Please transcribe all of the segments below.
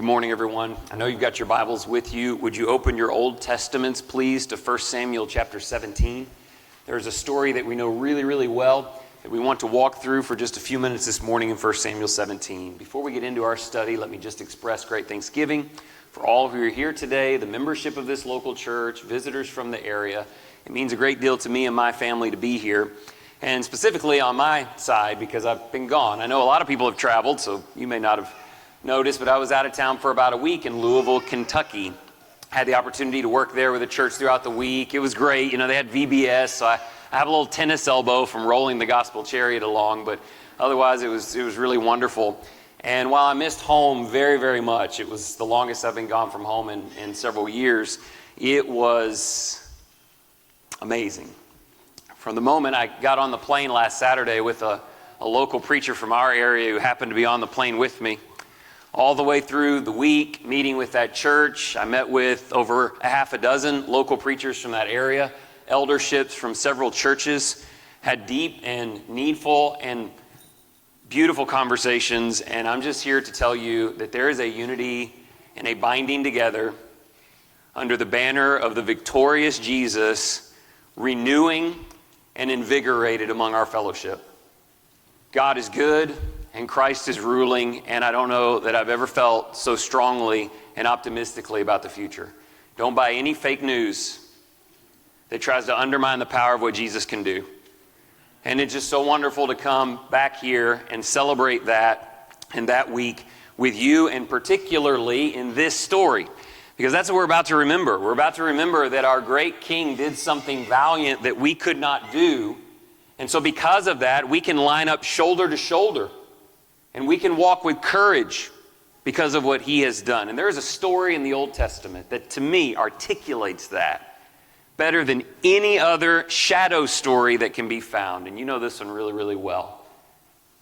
Good morning, everyone. I know you've got your Bibles with you. Would you open your Old Testaments, please, to 1 Samuel chapter 17? There's a story that we know really, really well that we want to walk through for just a few minutes this morning in 1 Samuel 17. Before we get into our study, let me just express great thanksgiving for all who are here today, the membership of this local church, visitors from the area. It means a great deal to me and my family to be here, and specifically on my side because I've been gone. I know a lot of people have traveled, so you may not have noticed, but I was out of town for about a week in Louisville, Kentucky. Had the opportunity to work there with the church throughout the week. It was great. You know, they had VBS, so I have a little tennis elbow from rolling the gospel chariot along, but otherwise it was really wonderful. And while I missed home very, very much, it was the longest I've been gone from home in several years, it was amazing. From the moment I got on the plane last Saturday with a local preacher from our area who happened to be on the plane with me, all the way through the week, meeting with that church, I met with over a half a dozen local preachers from that area, elderships from several churches, had deep and needful and beautiful conversations, and I'm just here to tell you that there is a unity and a binding together under the banner of the victorious Jesus, renewing and invigorated among our fellowship. God is good, and Christ is ruling, and I don't know that I've ever felt so strongly and optimistically about the future. Don't buy any fake news that tries to undermine the power of what Jesus can do. And it's just so wonderful to come back here and celebrate that and that week with you, and particularly in this story, because that's what we're about to remember. We're about to remember that our great King did something valiant that we could not do. And so because of that, we can line up shoulder to shoulder. And we can walk with courage because of what he has done. And there is a story in the Old Testament that to me articulates that better than any other shadow story that can be found. And you know this one really, really well.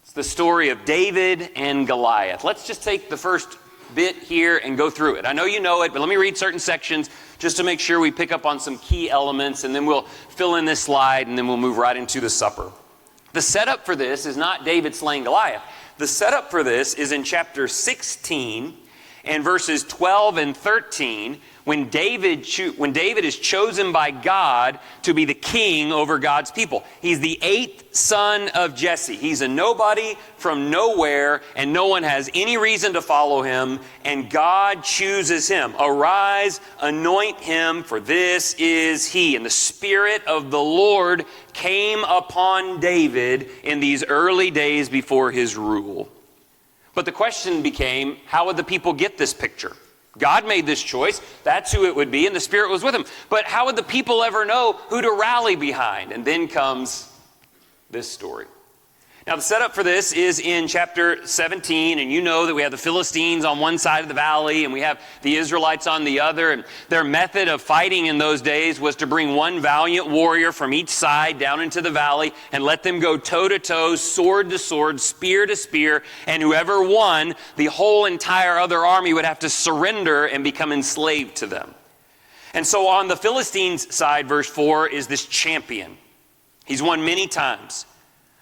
It's the story of David and Goliath. Let's just take the first bit here and go through it. I know you know it, but let me read certain sections just to make sure we pick up on some key elements, and then we'll fill in this slide, and then we'll move right into the supper. The setup for this is not David slaying Goliath. The setup for this is in chapter 16 and verses 12 and 13 when David is chosen by God to be the king over God's people. He's the 8th son of Jesse. He's a nobody from nowhere, and no one has any reason to follow him, and God chooses him. Arise, anoint him, for this is he. And the Spirit of the Lord came upon David in these early days before his rule. But the question became, how would the people get this picture? God made this choice. That's who it would be, and the Spirit was with him. But how would the people ever know who to rally behind? And then comes this story. Now, the setup for this is in chapter 17, and you know that we have the Philistines on one side of the valley, and we have the Israelites on the other, and their method of fighting in those days was to bring one valiant warrior from each side down into the valley and let them go toe-to-toe, sword to sword, spear to spear, and whoever won, the whole entire other army would have to surrender and become enslaved to them. And so on the Philistines' side, verse 4, is this champion. He's won many times.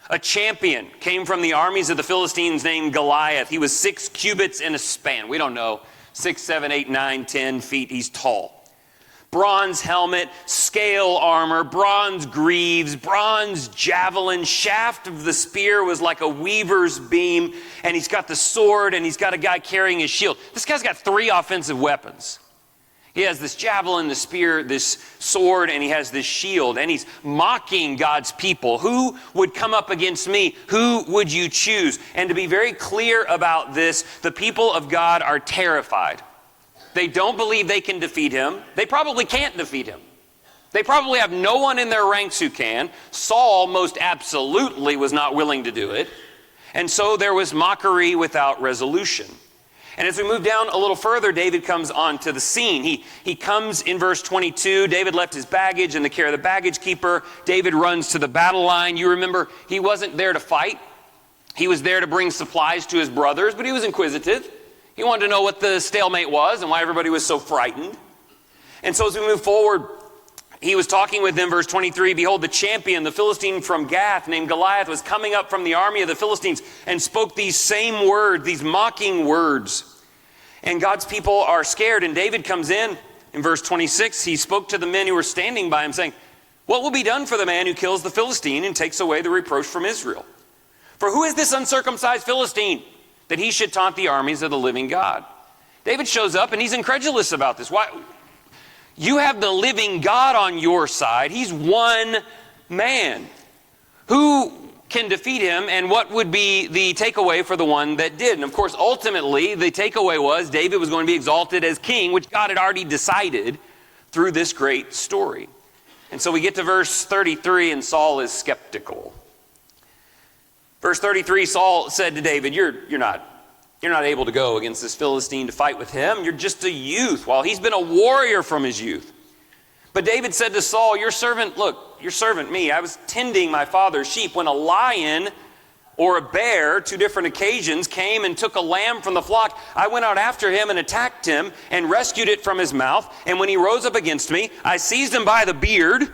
A champion came from the armies of the Philistines named Goliath. He was 6 cubits in a span. We don't know, 6, 7, 8, 9, 10 feet. He's tall. Bronze helmet, scale armor, bronze greaves, bronze javelin. Shaft of the spear was like a weaver's beam. And he's got the sword, and he's got a guy carrying his shield. This guy's got 3 offensive weapons. He has this javelin, the spear, this sword, and he has this shield. And he's mocking God's people. Who would come up against me? Who would you choose? And to be very clear about this, the people of God are terrified. They don't believe they can defeat him. They probably can't defeat him. They probably have no one in their ranks who can. Saul most absolutely was not willing to do it. And so there was mockery without resolution. And as we move down a little further, David comes onto the scene. He comes in verse 22. David left his baggage in the care of the baggage keeper. David runs to the battle line. You remember, he wasn't there to fight. He was there to bring supplies to his brothers, but he was inquisitive. He wanted to know what the stalemate was and why everybody was so frightened. And so as we move forward, he was talking with them, verse 23, behold, the champion, the Philistine from Gath, named Goliath, was coming up from the army of the Philistines and spoke these same words, these mocking words. And God's people are scared. And David comes in verse 26. He spoke to the men who were standing by him, saying, "What will be done for the man who kills the Philistine and takes away the reproach from Israel? For who is this uncircumcised Philistine that he should taunt the armies of the living God?" David shows up and he's incredulous about this. Why? You have the living God on your side. He's one man. Who can defeat him, and what would be the takeaway for the one that did? And of course, ultimately, the takeaway was David was going to be exalted as king, which God had already decided through this great story. And so we get to verse 33, and Saul is skeptical. Verse 33, Saul said to David, you're not able to go against this Philistine to fight with him. You're just a youth, while he's been a warrior from his youth. But David said to Saul, your servant me, I was tending my father's sheep when a lion or a bear, 2 different occasions, came and took a lamb from the flock. I went out after him and attacked him and rescued it from his mouth. And when he rose up against me, I seized him by the beard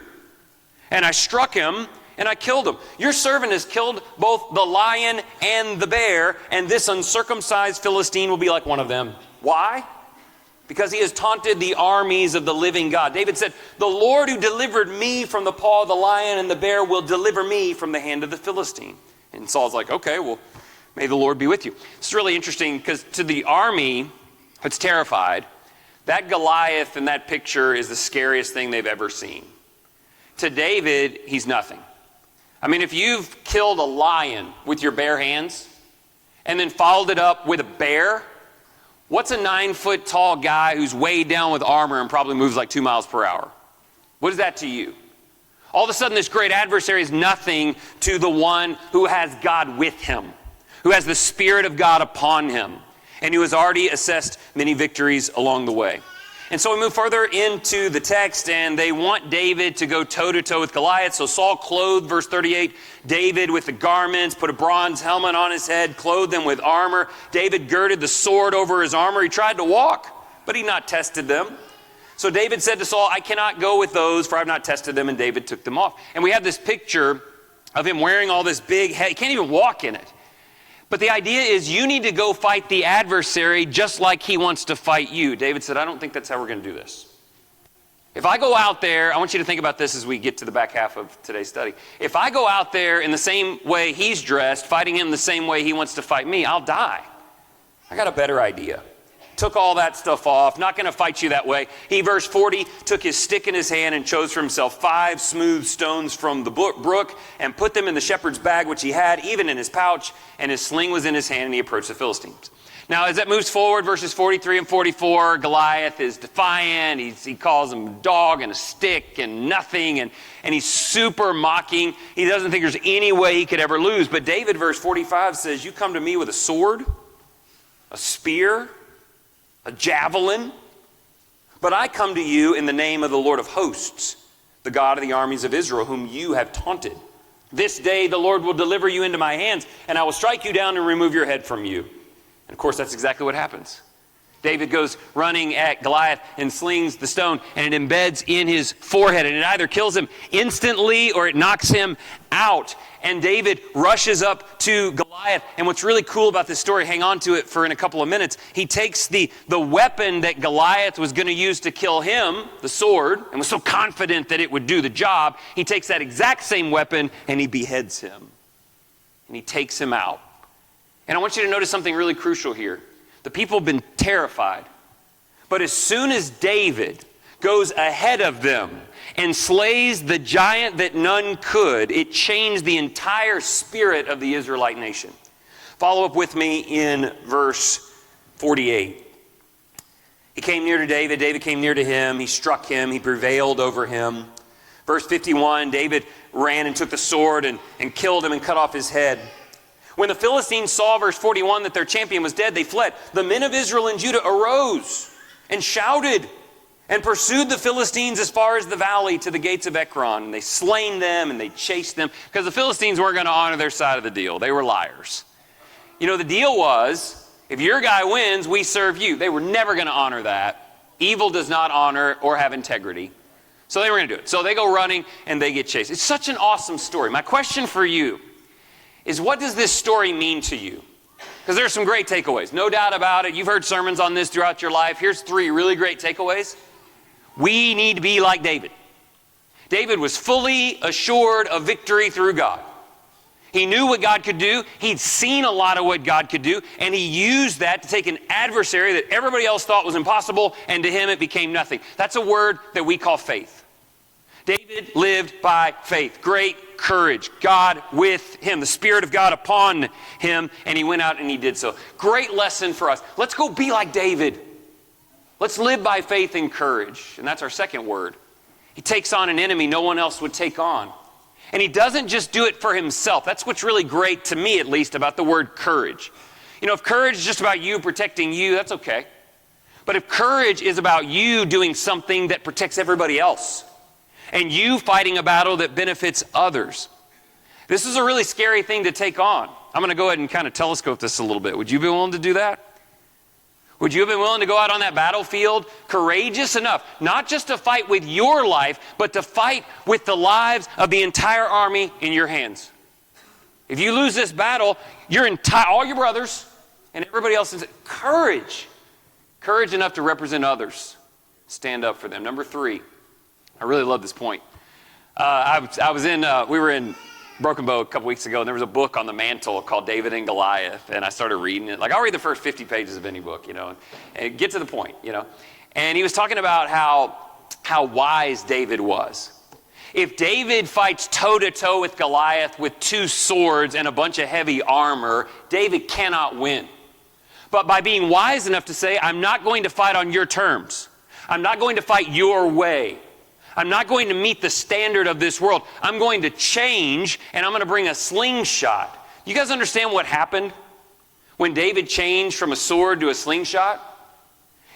and I struck him and I killed him. Your servant has killed both the lion and the bear, and this uncircumcised Philistine will be like one of them. Why? Because he has taunted the armies of the living God. David said, the Lord who delivered me from the paw of the lion and the bear will deliver me from the hand of the Philistine. And Saul's like, okay, well, may the Lord be with you. It's really interesting because to the army that's terrified, that Goliath in that picture is the scariest thing they've ever seen. To David, he's nothing. I mean, if you've killed a lion with your bare hands and then followed it up with a bear, what's a 9-foot tall guy who's weighed down with armor and probably moves like 2 miles per hour? What is that to you? All of a sudden, this great adversary is nothing to the one who has God with him, who has the Spirit of God upon him, and who has already assessed many victories along the way. And so we move further into the text, and they want David to go toe-to-toe with Goliath. So Saul clothed, verse 38, David with the garments, put a bronze helmet on his head, clothed him with armor. David girded the sword over his armor. He tried to walk, but he not tested them. So David said to Saul, I cannot go with those, for I have not tested them, and David took them off. And we have this picture of him wearing all this big head. He can't even walk in it. But the idea is you need to go fight the adversary just like he wants to fight you. David said, I don't think that's how we're going to do this. If I go out there, I want you to think about this as we get to the back half of today's study. If I go out there in the same way he's dressed, fighting him the same way he wants to fight me, I'll die. I got a better idea. Took all that stuff off, not going to fight you that way. He, verse 40, took his stick in his hand and chose for himself 5 smooth stones from the brook and put them in the shepherd's bag, which he had, even in his pouch, and his sling was in his hand, and he approached the Philistines. Now, as that moves forward, verses 43 and 44, Goliath is defiant. He calls him a dog and a stick and nothing, and he's super mocking. He doesn't think there's any way he could ever lose. But David, verse 45, says, you come to me with a sword, a spear, a javelin, but I come to you in the name of the Lord of hosts, the God of the armies of Israel, whom you have taunted. This day the Lord will deliver you into my hands, and I will strike you down and remove your head from you. And of course, that's exactly what happens. David goes running at Goliath and slings the stone, and it embeds in his forehead, and it either kills him instantly or it knocks him out. And David rushes up to Goliath. And what's really cool about this story, hang on to it for in a couple of minutes, he takes the weapon that Goliath was going to use to kill him, the sword, and was so confident that it would do the job. He takes that exact same weapon and he beheads him. And he takes him out. And I want you to notice something really crucial here. The people have been terrified. But as soon as David goes ahead of them and slays the giant that none could, it changed the entire spirit of the Israelite nation. Follow up with me in verse 48. He came near to David. David came near to him. He struck him. He prevailed over him. Verse 51, David ran and took the sword and killed him and cut off his head. When the Philistines saw, verse 41, that their champion was dead, they fled. The men of Israel and Judah arose and shouted and pursued the Philistines as far as the valley to the gates of Ekron. And they slain them and they chased them because the Philistines weren't going to honor their side of the deal. They were liars. You know, the deal was, if your guy wins, we serve you. They were never going to honor that. Evil does not honor or have integrity. So they were going to do it. So they go running and they get chased. It's such an awesome story. My question for you is, what does this story mean to you? because there's some great takeaways. No doubt about it. You've heard sermons on this throughout your life. Here's 3 really great takeaways. We need to be like David. David was fully assured of victory through God. He knew what God could do. He'd seen a lot of what God could do, and he used that to take an adversary that everybody else thought was impossible, and to him it became nothing. That's a word that we call faith. David lived by faith. Great courage. God with him. The Spirit of God upon him, and he went out and he did so. Great lesson for us. Let's go be like David. Let's live by faith and courage. And that's our second word. He takes on an enemy no one else would take on. And he doesn't just do it for himself. That's what's really great, to me at least, about the word courage. You know, if courage is just about you protecting you, that's okay. But if courage is about you doing something that protects everybody else, and you fighting a battle that benefits others, this is a really scary thing to take on. I'm going to go ahead and kind of telescope this a little bit. Would you be willing to do that? Would you have been willing to go out on that battlefield courageous enough, not just to fight with your life, but to fight with the lives of the entire army in your hands? If you lose this battle, all your brothers and everybody else is courage. Courage enough to represent others. Stand up for them. Number 3, I really love this point. We were in Broken Bow a couple weeks ago, and there was a book on the mantle called David and Goliath, and I started reading it. Like, I'll read the first 50 pages of any book, and get to the point, And he was talking about how wise David was. If David fights toe-to-toe with Goliath with 2 swords and a bunch of heavy armor, David cannot win. But by being wise enough to say, I'm not going to fight on your terms. I'm not going to fight your way. I'm not going to meet the standard of this world. I'm going to change, and I'm going to bring a slingshot. You guys understand what happened when David changed from a sword to a slingshot?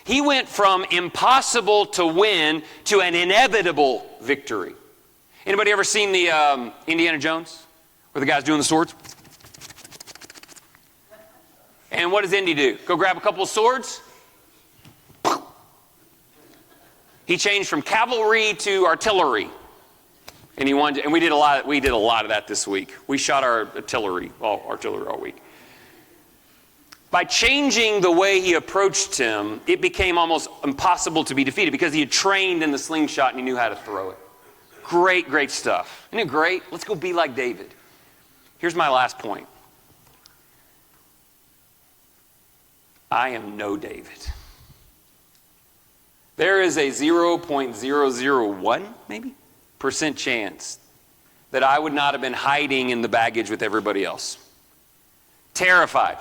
He went from impossible to win to an inevitable victory. Anybody ever seen the Indiana Jones, where the guy's doing the swords? And what does Indy do? Go grab a couple of swords? He changed from cavalry to artillery, and we did a lot of that this week. We shot our artillery all week. By changing the way he approached him, it became almost impossible to be defeated because he had trained in the slingshot and he knew how to throw it. Great, great stuff. Isn't it great? Let's go be like David. Here's my last point. I am no David. There is a 0.001, maybe, % chance that I would not have been hiding in the baggage with everybody else. Terrified.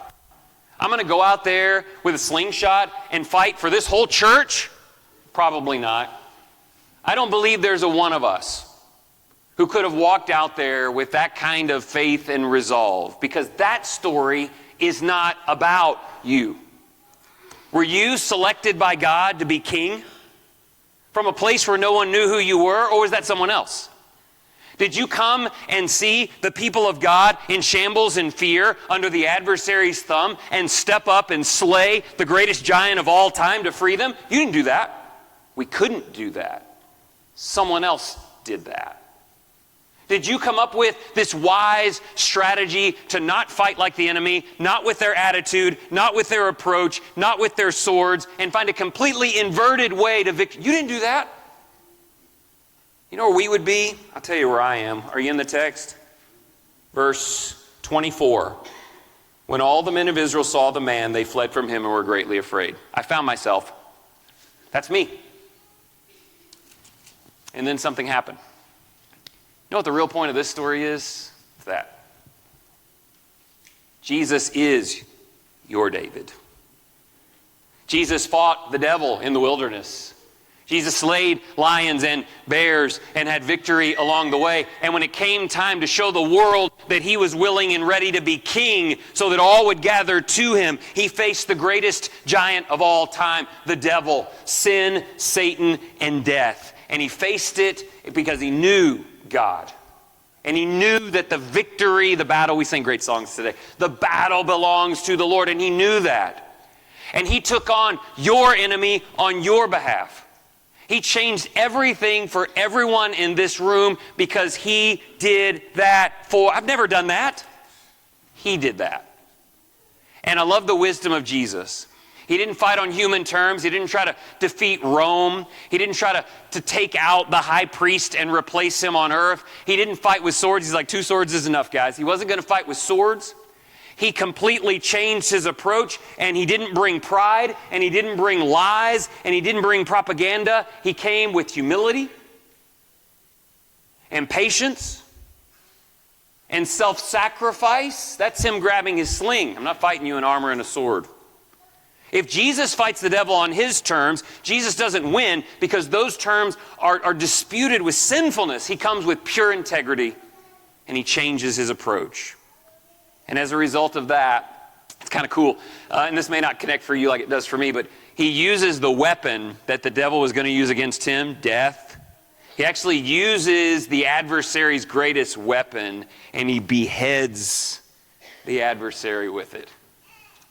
I'm going to go out there with a slingshot and fight for this whole church? Probably not. I don't believe there's a one of us who could have walked out there with that kind of faith and resolve, because that story is not about you. Were you selected by God to be king from a place where no one knew who you were, or was that someone else? Did you come and see the people of God in shambles and fear under the adversary's thumb and step up and slay the greatest giant of all time to free them? You didn't do that. We couldn't do that. Someone else did that. Did you come up with this wise strategy to not fight like the enemy, not with their attitude, not with their approach, not with their swords, and find a completely inverted way to victory? You didn't do that. You know where we would be? I'll tell you where I am. Are you in the text? Verse 24. When all the men of Israel saw the man, they fled from him and were greatly afraid. I found myself. That's me. And then something happened. You know what the real point of this story is? It's that Jesus is your David. Jesus fought the devil in the wilderness. Jesus slayed lions and bears and had victory along the way. And when it came time to show the world that he was willing and ready to be king so that all would gather to him, he faced the greatest giant of all time, the devil, sin, Satan, and death. And he faced it because he knew God. And he knew that the victory, the battle, we sing great songs today, the battle belongs to the Lord, and he knew that. And he took on your enemy on your behalf. He changed everything for everyone in this room because he did that for, I've never done that. He did that. And I love the wisdom of Jesus. He didn't fight on human terms. He didn't try to defeat Rome. He didn't try to take out the high priest and replace him on earth. He didn't fight with swords. He's like, 2 swords is enough, guys. He wasn't going to fight with swords. He completely changed his approach, and he didn't bring pride, and he didn't bring lies, and he didn't bring propaganda. He came with humility and patience and self-sacrifice. That's him grabbing his sling. I'm not fighting you in armor and a sword. If Jesus fights the devil on his terms, Jesus doesn't win because those terms are disputed with sinfulness. He comes with pure integrity, and he changes his approach. And as a result of that, it's kind of cool. And this may not connect for you like it does for me, but he uses the weapon that the devil was going to use against him, death. He actually uses the adversary's greatest weapon, and he beheads the adversary with it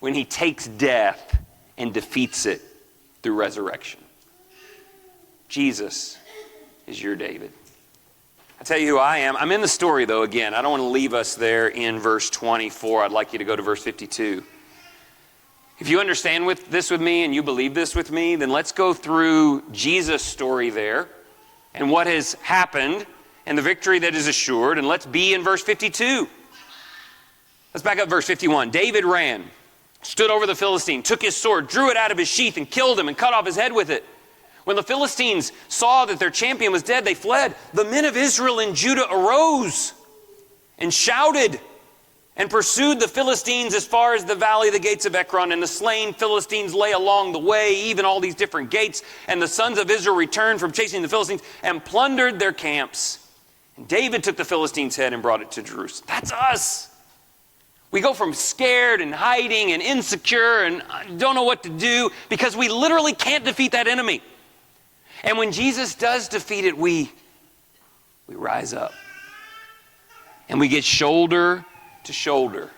when he takes death and defeats it through resurrection. Jesus is your David. I tell you who I am. I'm in the story, though, again. I don't want to leave us there in verse 24. I'd like you to go to verse 52. If you understand this with me and you believe this with me, then let's go through Jesus' story there and what has happened and the victory that is assured, and let's be in verse 52. Let's back up verse 51. David ran, stood over the Philistine, took his sword, drew it out of his sheath, and killed him and cut off his head with it. When the Philistines saw that their champion was dead, they fled. The men of Israel and Judah arose and shouted and pursued the Philistines as far as the valley of the gates of Ekron. And the slain Philistines lay along the way, even all these different gates. And the sons of Israel returned from chasing the Philistines and plundered their camps. And David took the Philistines' head and brought it to Jerusalem. That's us. We go from scared and hiding and insecure and don't know what to do because we literally can't defeat that enemy. And when Jesus does defeat it, we rise up. And we get shoulder to shoulder.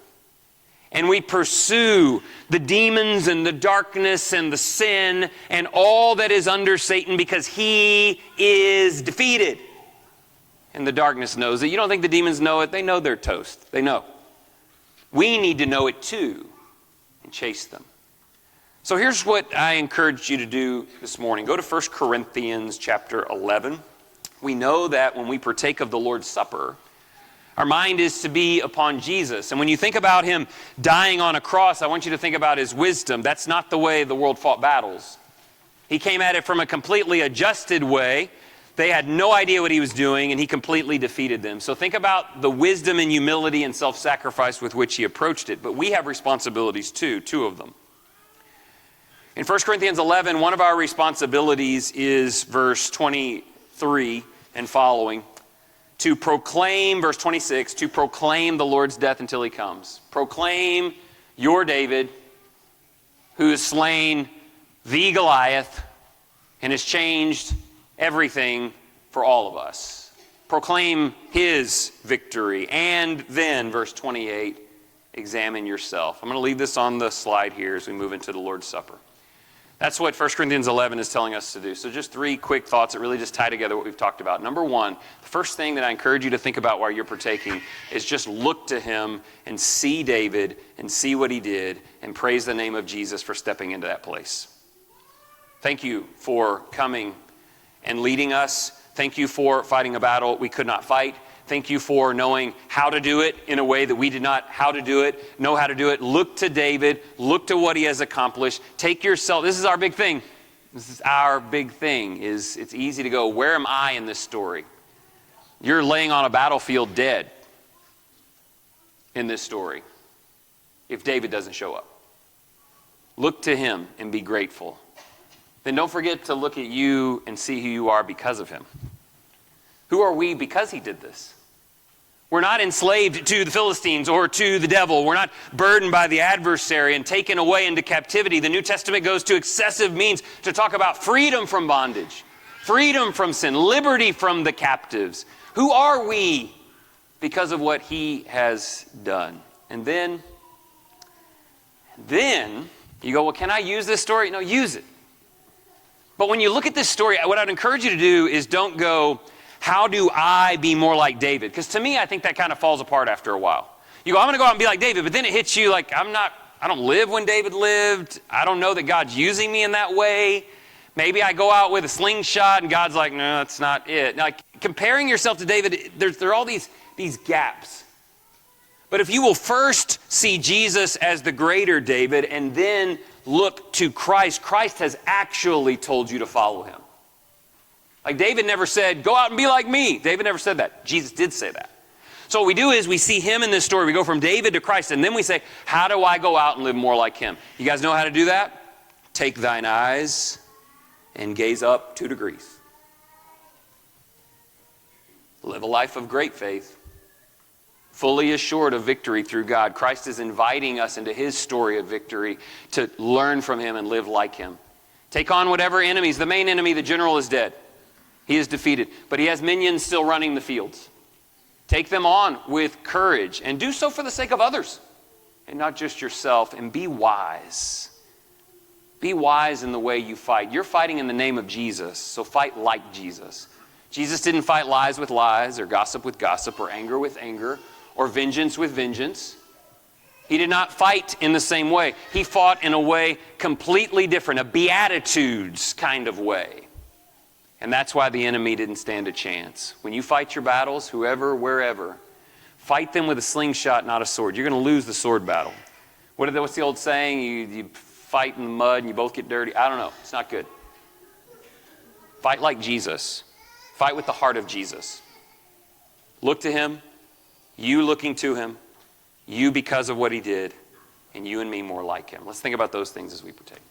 And we pursue the demons and the darkness and the sin and all that is under Satan because he is defeated. And the darkness knows it. You don't think the demons know it? They know they're toast. They know. We need to know it too and chase them. So here's what I encourage you to do this morning. Go to 1 Corinthians chapter 11. We know that when we partake of the Lord's Supper, our mind is to be upon Jesus. And when you think about him dying on a cross, I want you to think about his wisdom. That's not the way the world fought battles. He came at it from a completely adjusted way. They had no idea what he was doing, and he completely defeated them. So think about the wisdom and humility and self-sacrifice with which he approached it. But we have responsibilities too, 2 of them. In 1 Corinthians 11, one of our responsibilities is verse 23 and following, to proclaim, verse 26, to proclaim the Lord's death until he comes. Proclaim your David, who has slain the Goliath and has changed everything for all of us. Proclaim his victory. And then, verse 28, examine yourself. I'm going to leave this on the slide here as we move into the Lord's Supper. That's what 1 Corinthians 11 is telling us to do. So just 3 quick thoughts that really just tie together what we've talked about. Number 1, the first thing that I encourage you to think about while you're partaking is just look to him and see David and see what he did and praise the name of Jesus for stepping into that place. Thank you for coming and leading us. Thank you for fighting a battle we could not fight. Thank you for knowing how to do it in a way that we did not know how to do it. Look to David. Look to what he has accomplished. Take yourself. This is our big thing. It's easy to go, where am I in this story? You're laying on a battlefield dead in this story if David doesn't show up. Look to him and be grateful. Then don't forget to look at you and see who you are because of him. Who are we because he did this? We're not enslaved to the Philistines or to the devil. We're not burdened by the adversary and taken away into captivity. The New Testament goes to excessive means to talk about freedom from bondage, freedom from sin, liberty from the captives. Who are we because of what he has done? And then you go, well, can I use this story? No, use it. But when you look at this story, what I'd encourage you to do is don't go, how do I be more like David? Because to me, I think that kind of falls apart after a while. You go, I'm going to go out and be like David, but then it hits you like, I'm not don't live when David lived. I don't know that God's using me in that way. Maybe I go out with a slingshot and God's like, no, that's not it. Now, comparing yourself to David, there are all these gaps. But if you will first see Jesus as the greater David and then look to Christ, Christ has actually told you to follow him. Like David never said, go out and be like me. David never said that. Jesus did say that. So what we do is we see him in this story. We go from David to Christ, and then we say, how do I go out and live more like him? You guys know how to do that? Take thine eyes and gaze up 2 degrees. Live a life of great faith, fully assured of victory through God. Christ is inviting us into his story of victory to learn from him and live like him. Take on whatever enemies. The main enemy, the general, is dead. He is defeated, but he has minions still running the fields. Take them on with courage and do so for the sake of others and not just yourself, and be wise. Be wise in the way you fight. You're fighting in the name of Jesus, so fight like Jesus. Jesus didn't fight lies with lies or gossip with gossip or anger with anger or vengeance with vengeance. He did not fight in the same way. He fought in a way completely different, a Beatitudes kind of way. And that's why the enemy didn't stand a chance. When you fight your battles, whoever, wherever, fight them with a slingshot, not a sword. You're going to lose the sword battle. What's the old saying? You fight in the mud and you both get dirty. I don't know. It's not good. Fight like Jesus. Fight with the heart of Jesus. Look to him. You looking to him. You because of what he did. And you and me more like him. Let's think about those things as we partake.